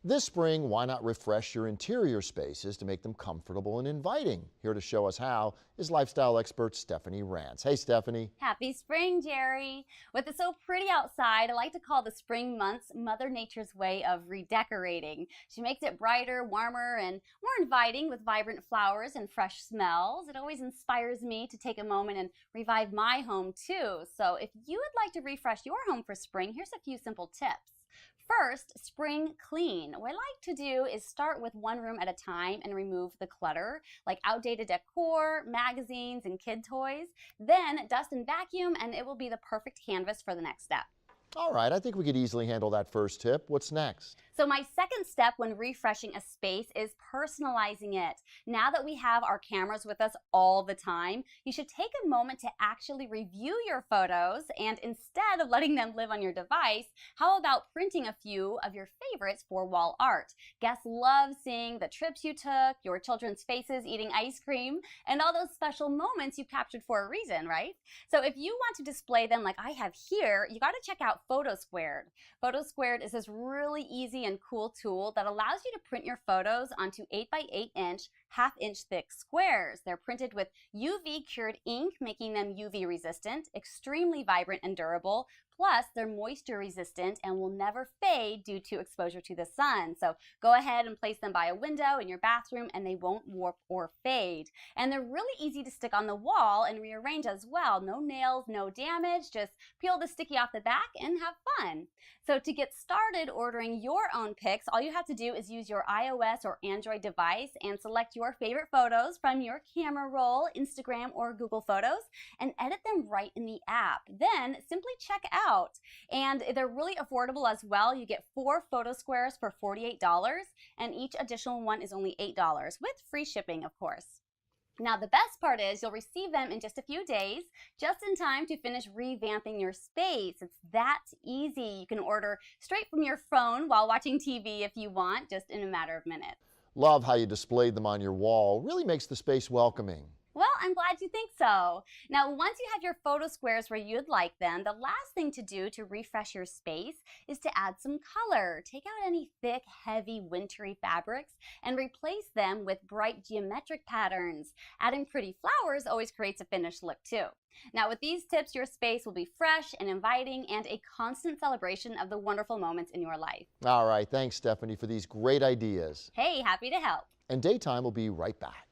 This spring, why not refresh your interior spaces to make them comfortable and inviting? Here to show us how is lifestyle expert Stephanie Rance. Hey, Stephanie. Happy spring, Jerry. With it so pretty outside, I like to call the spring months Mother Nature's way of redecorating. She makes it brighter, warmer, and more inviting with vibrant flowers and fresh smells. It always inspires me to take a moment and revive my home too. So if you would like to refresh your home for spring, here's a few simple tips. First, spring clean. What I like to do is start with one room at a time and remove the clutter, like outdated decor, magazines, and kid toys. Then dust and vacuum, and it will be the perfect canvas for the next step. All right, I think we could easily handle that first tip. What's next? So my second step when refreshing a space is personalizing it. Now that we have our cameras with us all the time, you should take a moment to actually review your photos, and instead of letting them live on your device, how about printing a few of your favorites for wall art? Guests love seeing the trips you took, your children's faces eating ice cream, and all those special moments you captured for a reason, right? So if you want to display them like I have here, you got to check out Photosquared. Photosquared is this really easy and cool tool that allows you to print your photos onto 8 by 8 inch, half-inch thick squares. They're printed with UV cured ink, making them UV resistant, extremely vibrant and durable. Plus, they're moisture resistant and will never fade due to exposure to the sun. So go ahead and place them by a window in your bathroom and they won't warp or fade. And they're really easy to stick on the wall and rearrange as well. No nails, no damage, just peel the sticky off the back and have fun. So to get started ordering your own pics, all you have to do is use your iOS or Android device and select your favorite photos from your camera roll, Instagram, or Google Photos and edit them right in the app. Then simply check out. And they're really affordable as well. You get 4 photo squares for $48 and each additional one is only $8 with free shipping, of course. Now the best part is you'll receive them in just a few days, just in time to finish revamping your space. It's that easy. You can order straight from your phone while watching TV if you want, just in a matter of minutes. Love how you displayed them on your wall. Really makes the space welcoming. Well, I'm glad you think so. Now, once you have your photo squares where you'd like them, the last thing to do to refresh your space is to add some color. Take out any thick, heavy, wintry fabrics and replace them with bright geometric patterns. Adding pretty flowers always creates a finished look too. Now, with these tips, your space will be fresh and inviting and a constant celebration of the wonderful moments in your life. All right, thanks, Stephanie, for these great ideas. Hey, happy to help. And Daytime will be right back.